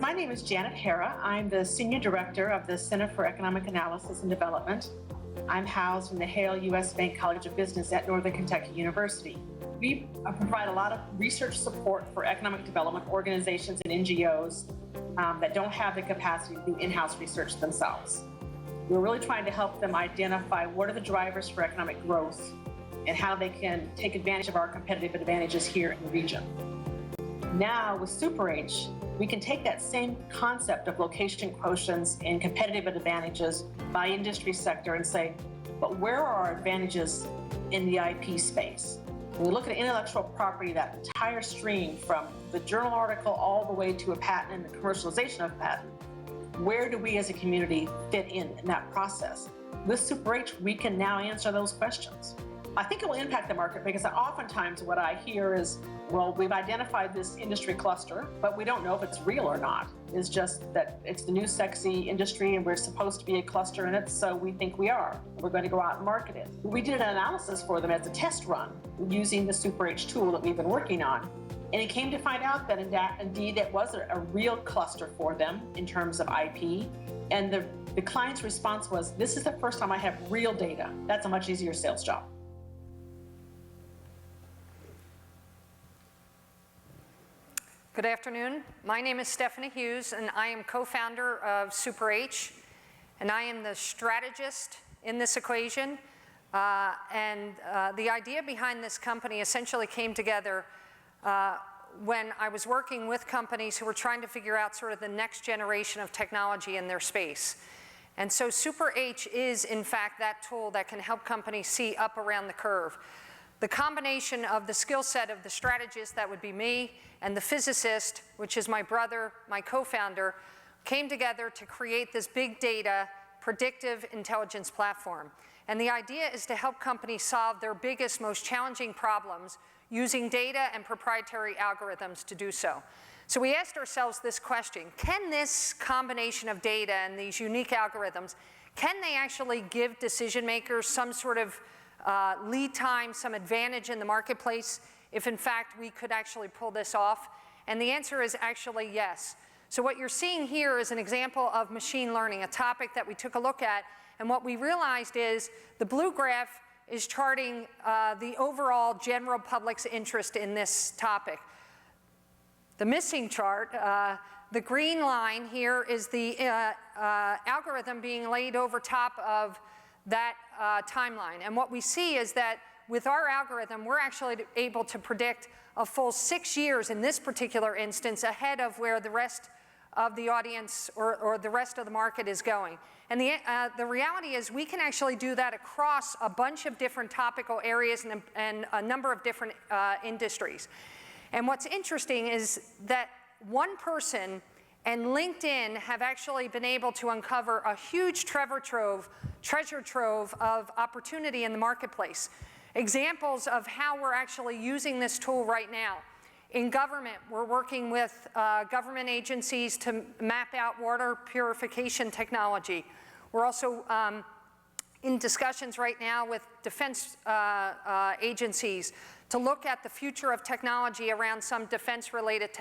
my name is Janet Hara. I'm the Senior Director of the Center for Economic Analysis and Development. I'm housed in the Hale U.S. Bank College of Business at Northern Kentucky University. We provide a lot of research support for economic development organizations and NGOs that don't have the capacity to do in-house research themselves. We're really trying to help them identify what are the drivers for economic growth and how they can take advantage of our competitive advantages here in the region. Now with SuperH, we can take that same concept of location quotients and competitive advantages by industry sector and say, but where are our advantages in the IP space? When we look at intellectual property, that entire stream from the journal article all the way to a patent and the commercialization of a patent, where do we as a community fit in that process? With SuperH, we can now answer those questions. I think it will impact the market because oftentimes what I hear is, well, we've identified this industry cluster, but we don't know if it's real or not. It's just that it's the new sexy industry and we're supposed to be a cluster in it, so we think we are. We're going to go out and market it. We did an analysis for them as a test run using the SuperH tool that we've been working on. And it came to find out that indeed it was a real cluster for them in terms of IP. And the client's response was, this is the first time I have real data. That's a much easier sales job. Good afternoon. My name is Stephanie Hughes, and I am co-founder of SuperH, and I am the strategist in this equation. The idea behind this company essentially came together when I was working with companies who were trying to figure out sort of the next generation of technology in their space. And so SuperH is, in fact, that tool that can help companies see up around the curve. The combination of the skill set of the strategist, that would be me, and the physicist, which is my brother, my co-founder, came together to create this big data predictive intelligence platform. And the idea is to help companies solve their biggest, most challenging problems using data and proprietary algorithms to do so. So we asked ourselves this question: can this combination of data and these unique algorithms, can they actually give decision makers some sort of lead time, some advantage in the marketplace, if in fact we could actually pull this off? And the answer is actually yes. So what you're seeing here is an example of machine learning, a topic that we took a look at, and what we realized is the blue graph is charting the overall general public's interest in this topic. The missing chart, the green line here, is the algorithm being laid over top of that timeline. And what we see is that with our algorithm, we're actually able to predict a full 6 years in this particular instance ahead of where the rest of the audience or the rest of the market is going. And the reality is we can actually do that across a bunch of different topical areas and a number of different industries. And what's interesting is that one person and LinkedIn have actually been able to uncover a huge treasure trove of opportunity in the marketplace. Examples of how we're actually using this tool right now. In government, we're working with government agencies to map out water purification technology. We're also in discussions right now with defense agencies to look at the future of technology around some defense-related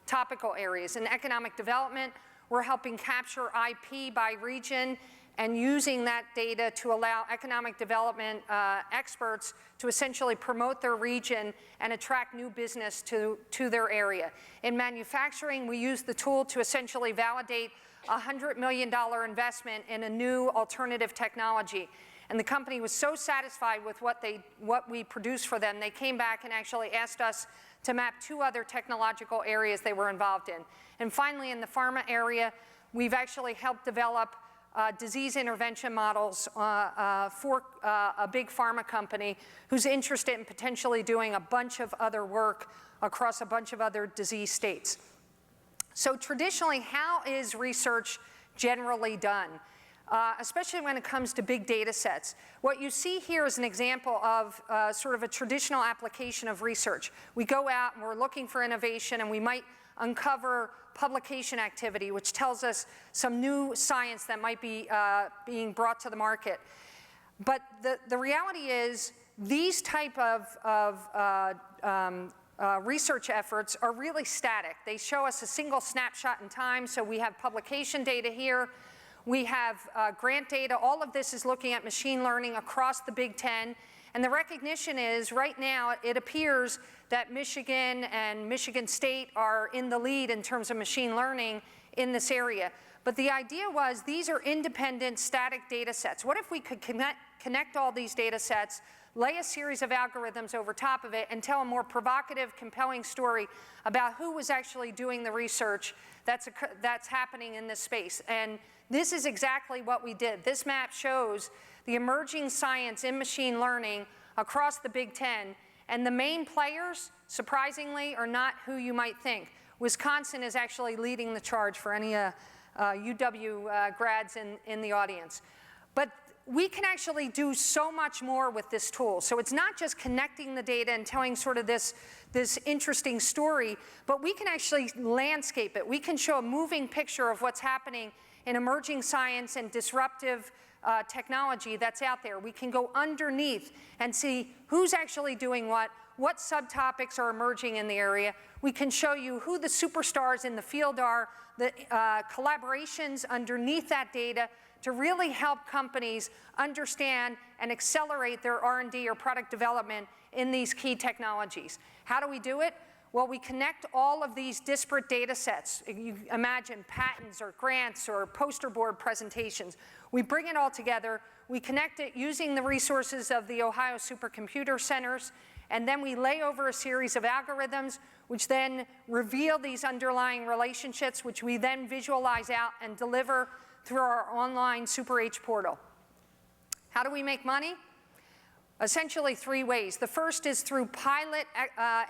topical areas. In economic development, we're helping capture IP by region and using that data to allow economic development experts to essentially promote their region and attract new business to their area. In manufacturing, we use the tool to essentially validate a $100 million investment in a new alternative technology. And the company was so satisfied with what we produced for them, they came back and actually asked us to map 2 other technological areas they were involved in. And finally, in the pharma area, we've actually helped develop disease intervention models for a big pharma company who's interested in potentially doing a bunch of other work across a bunch of other disease states. So traditionally, how is research generally done? Especially when it comes to big data sets. What you see here is an example of sort of a traditional application of research. We go out and we're looking for innovation, and we might uncover publication activity, which tells us some new science that might be being brought to the market. But the reality is these type of research efforts are really static. They show us a single snapshot in time, so we have publication data here. We have grant data. All of this is looking at machine learning across the Big Ten. And the recognition is, right now, it appears that Michigan and Michigan State are in the lead in terms of machine learning in this area. But the idea was these are independent, static data sets. What if we could connect all these data sets, lay a series of algorithms over top of it, and tell a more provocative, compelling story about who was actually doing the research that's happening in this space? And this is exactly what we did. This map shows the emerging science in machine learning across the Big Ten. And the main players, surprisingly, are not who you might think. Wisconsin is actually leading the charge for any UW grads in the audience. But we can actually do so much more with this tool. So it's not just connecting the data and telling sort of this interesting story, but we can actually landscape it. We can show a moving picture of what's happening in emerging science and disruptive technology that's out there. We can go underneath and see who's actually doing what subtopics are emerging in the area. We can show you who the superstars in the field are, the collaborations underneath that data to really help companies understand and accelerate their R&D or product development in these key technologies. How do we do it? Well, we connect all of these disparate data sets. You imagine patents or grants or poster board presentations. We bring it all together. We connect it using the resources of the Ohio Supercomputer Centers, and then we lay over a series of algorithms which then reveal these underlying relationships, which we then visualize out and deliver through our online SuperH portal. How do we make money? Essentially 3 ways. The first is through pilot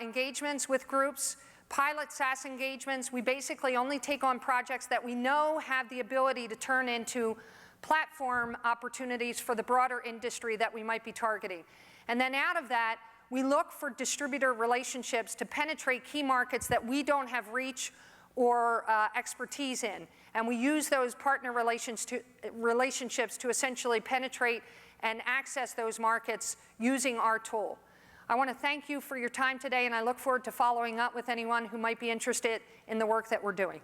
engagements with groups, pilot SaaS engagements. We basically only take on projects that we know have the ability to turn into platform opportunities for the broader industry that we might be targeting. And then out of that, we look for distributor relationships to penetrate key markets that we don't have reach or expertise in. And we use those partner relationships to essentially penetrate and access those markets using our tool. I want to thank you for your time today, and I look forward to following up with anyone who might be interested in the work that we're doing.